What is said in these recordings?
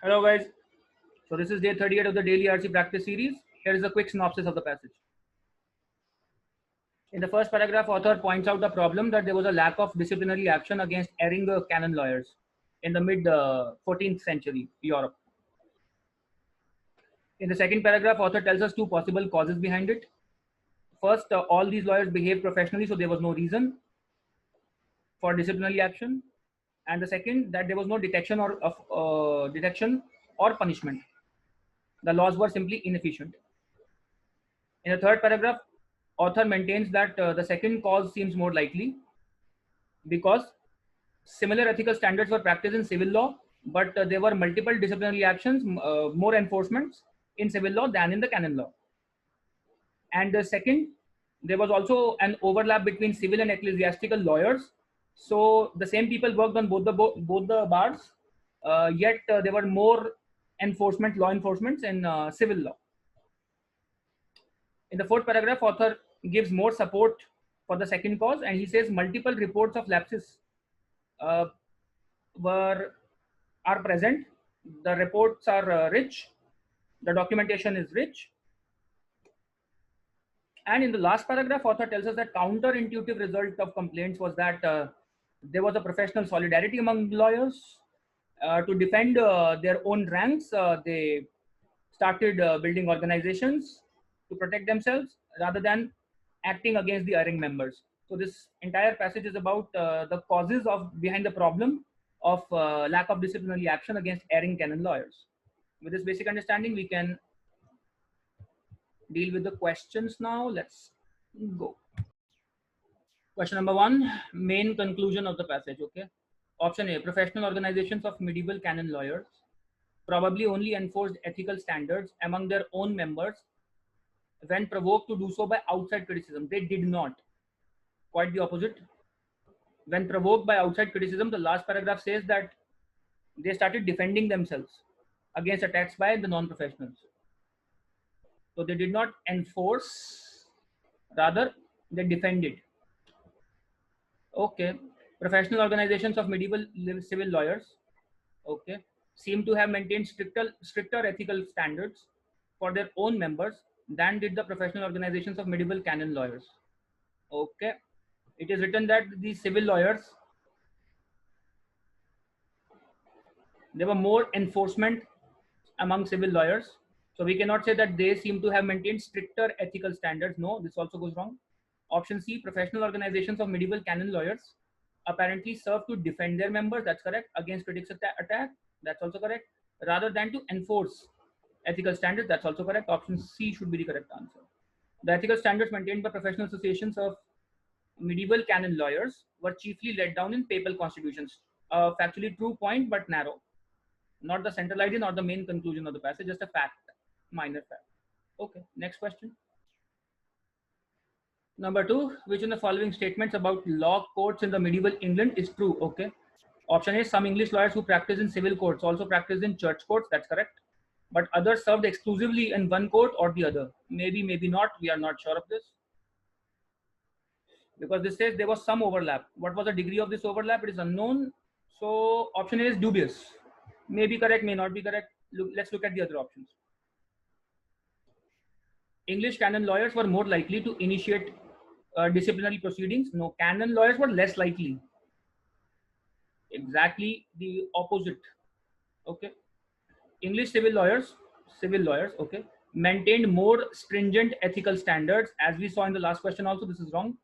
Hello guys, so this is day 38 of the daily RC practice series. Here is a quick synopsis of the passage. In the first paragraph, author points out the problem that there was a lack of disciplinary action against erring canon lawyers in the mid 14th century Europe. In the second paragraph, author tells us two possible causes behind it. First, all these lawyers behaved professionally, so there was no reason for disciplinary action. And the second, that there was no detection or punishment. The laws were inefficient. In the third paragraph, author maintains that the second cause seems more likely because similar ethical standards were practiced in civil law, but there were multiple disciplinary actions, more enforcements in civil law than in the canon law. And the second, there was also an overlap between civil and ecclesiastical lawyers. So the same people worked on both the bars, yet there were more law enforcements in civil law. In the fourth paragraph, author gives more support for the second cause, and he says multiple reports of lapses are present. The reports are rich. The documentation is rich. And in the last paragraph, author tells us that counterintuitive result of complaints was that there was a professional solidarity among lawyers to defend their own ranks. They started building organizations to protect themselves rather than acting against the erring members. So this entire passage is about the causes behind the problem of lack of disciplinary action against erring canon lawyers. With this basic understanding, we can deal with the questions now. Let's go. Question number 1, main conclusion of the passage. Okay. Option A, professional organizations of medieval canon lawyers probably only enforced ethical standards among their own members when provoked to do so by outside criticism. They did not. Quite the opposite. When provoked by outside criticism, the last paragraph says that they started defending themselves against attacks by the non-professionals. So they did not enforce, rather they defended. Okay. Professional organizations of medieval civil lawyers, okay, seem to have maintained stricter ethical standards for their own members than did the professional organizations of medieval canon lawyers. Okay. It is written that the civil lawyers, there were more enforcement among civil lawyers. So we cannot say that they seem to have maintained stricter ethical standards. No, this also goes wrong. Option C, professional organizations of medieval canon lawyers apparently serve to defend their members. That's correct. Against critics attack. That's also correct. Rather than to enforce ethical standards. That's also correct. Option C should be the correct answer. The ethical standards maintained by professional associations of medieval canon lawyers were chiefly laid down in papal constitutions. Factually true point, but narrow. Not the central idea, not the main conclusion of the passage, just a fact, minor fact. Okay, next question. Number 2, which in the following statements about law courts in the medieval England is true? Okay. Option A, some English lawyers who practice in civil courts also practice in church courts. That's correct. But others served exclusively in one court or the other. Maybe, maybe not. We are not sure of this. Because this says there was some overlap. What was the degree of this overlap? It is unknown. So option A is dubious. May be correct, may not be correct. Let's look at the other options. English canon lawyers were more likely to initiate disciplinary proceedings. No, canon lawyers were less likely. Exactly the opposite. Okay. English civil lawyers, okay, maintained more stringent ethical standards, as we saw in the last question also. This is wrong.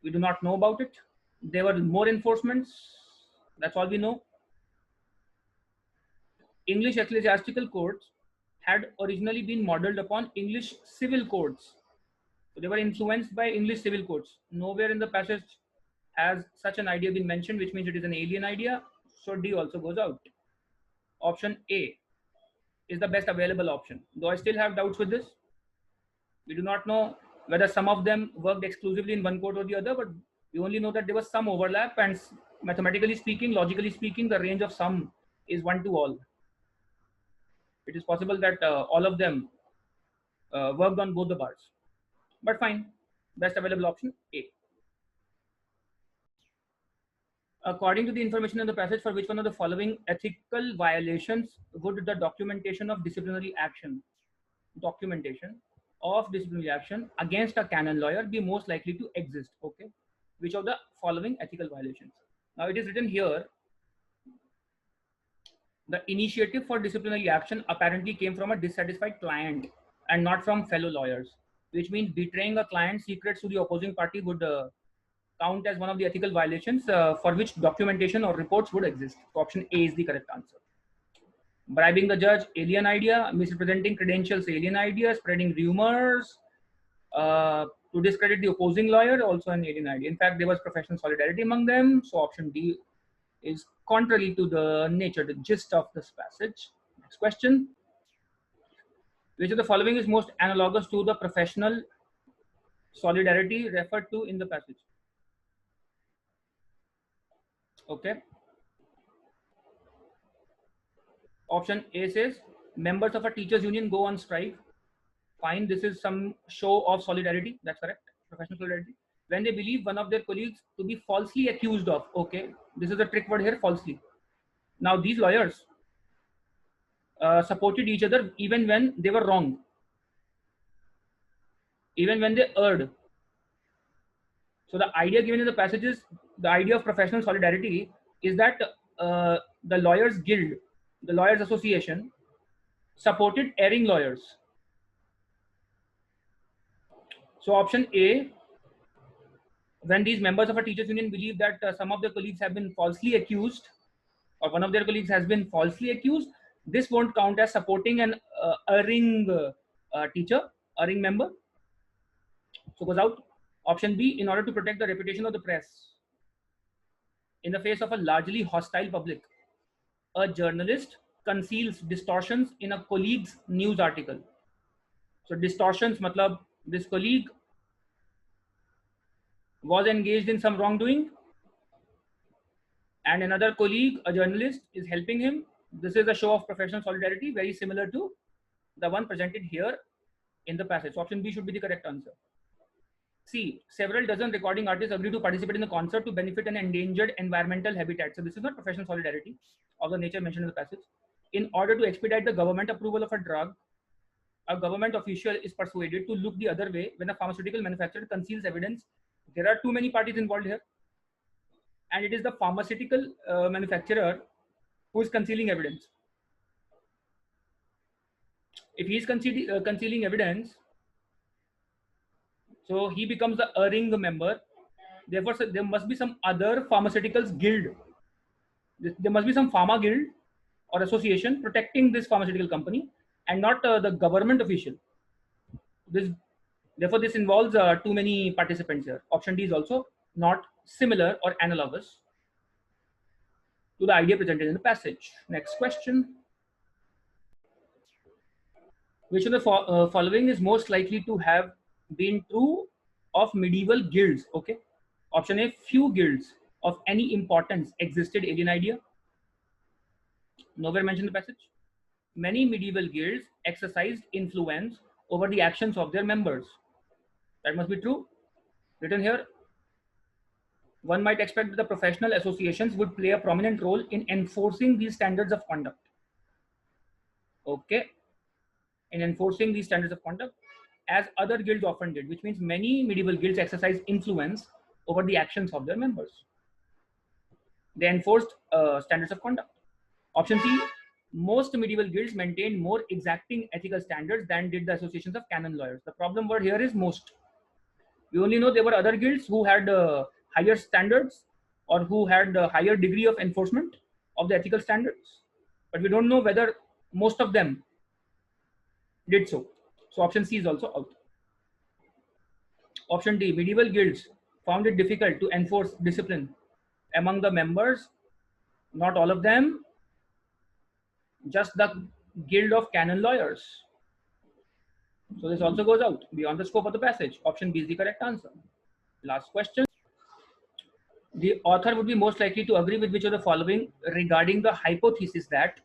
We do not know about it. There were more enforcements. That's all we know. English ecclesiastical courts had originally been modeled upon English civil courts. So they were influenced by English civil courts. Nowhere in the passage has such an idea been mentioned, which means it is an alien idea. So D also goes out. Option A is the best available option. Though I still have doubts with this. We do not know whether some of them worked exclusively in one court or the other, but we only know that there was some overlap, and mathematically speaking, logically speaking, the range of sum is 1 to all. It is possible that all of them worked on both the bars. But fine, best available option A. According to the information in the passage, for which one of the following ethical violations would the documentation of disciplinary action against a canon lawyer be most likely to exist? Okay, which of the following ethical violations? Now it is written here, the initiative for disciplinary action apparently came from a dissatisfied client and not from fellow lawyers, which means betraying a client's secrets to the opposing party would count as one of the ethical violations for which documentation or reports would exist. So option A is the correct answer. Bribing the judge, alien idea. Misrepresenting credentials, alien idea. Spreading rumors to discredit the opposing lawyer, also an alien idea. In fact, there was professional solidarity among them. So option D is contrary to the nature, the gist of this passage. Next question. Which of the following is most analogous to the professional solidarity referred to in the passage? Okay. Option A says members of a teachers union go on strike. Fine, this is some show of solidarity. That's correct. Professional solidarity. When they believe one of their colleagues to be falsely accused of. Okay, this is a trick word here, falsely. Now these lawyers supported each other even when they were wrong, even when they erred. So the idea given in the passage is, the idea of professional solidarity is that the lawyers guild, the lawyers association supported erring lawyers. So option A, when these members of a teachers union believe that some of their colleagues have been falsely accused, or one of their colleagues has been falsely accused, this won't count as supporting an erring teacher, erring member. So goes out. Option B, in order to protect the reputation of the press in the face of a largely hostile public, a journalist conceals distortions in a colleague's news article. So distortions, matlab this colleague was engaged in some wrongdoing and another colleague, a journalist, is helping him. This is a show of professional solidarity, very similar to the one presented here in the passage. So option B should be the correct answer. C, several dozen recording artists agree to participate in the concert to benefit an endangered environmental habitat. So this is not professional solidarity of the nature mentioned in the passage. In order to expedite the government approval of a drug, a government official is persuaded to look the other way when a pharmaceutical manufacturer conceals evidence. There are too many parties involved here, and it is the pharmaceutical manufacturer who is concealing evidence. If he is concealing evidence, so he becomes the erring member. Therefore, there must be some other pharmaceuticals guild. There must be some pharma guild or association protecting this pharmaceutical company, and not the government official. Therefore, this involves too many participants here. Option D is also not similar or analogous to the idea presented in the passage. Next question. Which of the following is most likely to have been true of medieval guilds? Okay. Option A, few guilds of any importance existed, alien idea. Nowhere mentioned in the passage. Many medieval guilds exercised influence over the actions of their members. That must be true. Written here, one might expect that the professional associations would play a prominent role in enforcing these standards of conduct. Okay. In enforcing these standards of conduct, as other guilds often did, which means many medieval guilds exercised influence over the actions of their members. They enforced standards of conduct. Option C, most medieval guilds maintained more exacting ethical standards than did the associations of canon lawyers. The problem word here is most. We only know there were other guilds who had higher standards or who had a higher degree of enforcement of the ethical standards, but we don't know whether most of them did so. So option C is also out. Option D, medieval guilds found it difficult to enforce discipline among the members. Not all of them, just the guild of canon lawyers. So this also goes out beyond the scope of the passage. Option B is the correct answer. Last question. The author would be most likely to agree with which of the following regarding the hypothesis that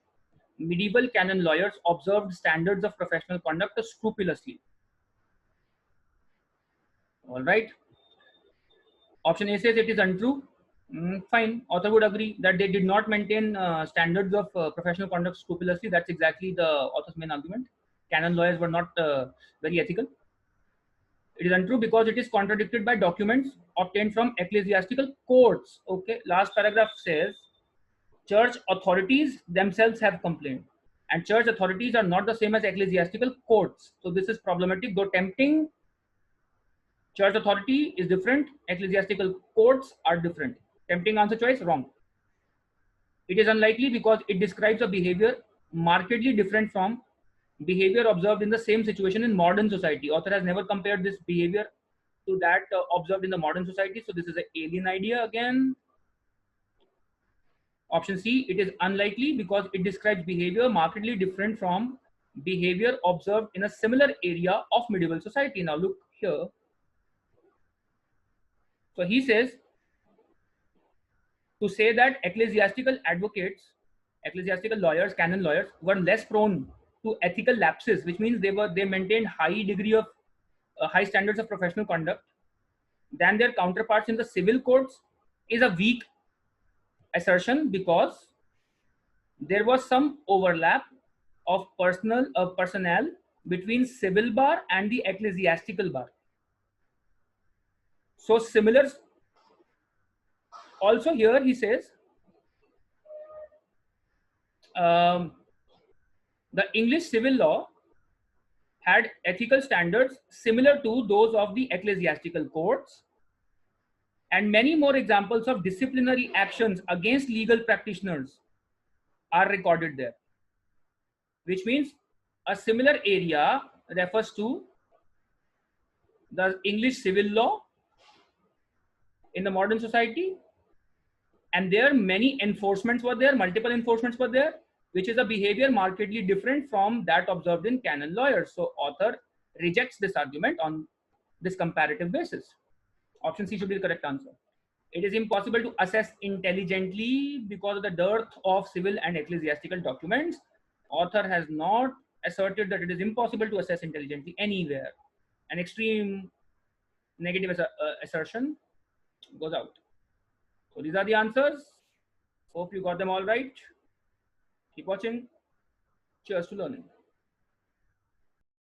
medieval canon lawyers observed standards of professional conduct scrupulously. All right. Option A says it is untrue. Fine. Author would agree that they did not maintain standards of professional conduct scrupulously. That's exactly the author's main argument. Canon lawyers were not very ethical. It is untrue because it is contradicted by documents obtained from ecclesiastical courts. Okay. Last paragraph says church authorities themselves have complained, and church authorities are not the same as ecclesiastical courts. So this is problematic, though tempting. Church authority is different, ecclesiastical courts are different. Tempting answer choice wrong. It is unlikely because it describes a behavior markedly different from behavior observed in the same situation in modern society. Author has never compared this behavior to that observed in the modern society. So this is an alien idea again. Option C, it is unlikely because it describes behavior markedly different from behavior observed in a similar area of medieval society. Now look here. So he says to say that ecclesiastical advocates, ecclesiastical lawyers, canon lawyers were less prone to ethical lapses, which means they maintained high standards of professional conduct than their counterparts in the civil courts is a weak assertion because there was some overlap of personnel between civil bar and the ecclesiastical bar. So similar. Also here he says the English civil law had ethical standards similar to those of the ecclesiastical courts, and many more examples of disciplinary actions against legal practitioners are recorded there, which means a similar area refers to the English civil law in the modern society, and there many enforcements were there, multiple enforcements were there, which is a behavior markedly different from that observed in canon lawyers. So author rejects this argument on this comparative basis. Option C should be the correct answer. It is impossible to assess intelligently because of the dearth of civil and ecclesiastical documents. Author has not asserted that it is impossible to assess intelligently anywhere. An extreme negative assertion goes out. So these are the answers. Hope you got them all right. Keep watching. Cheers to learning.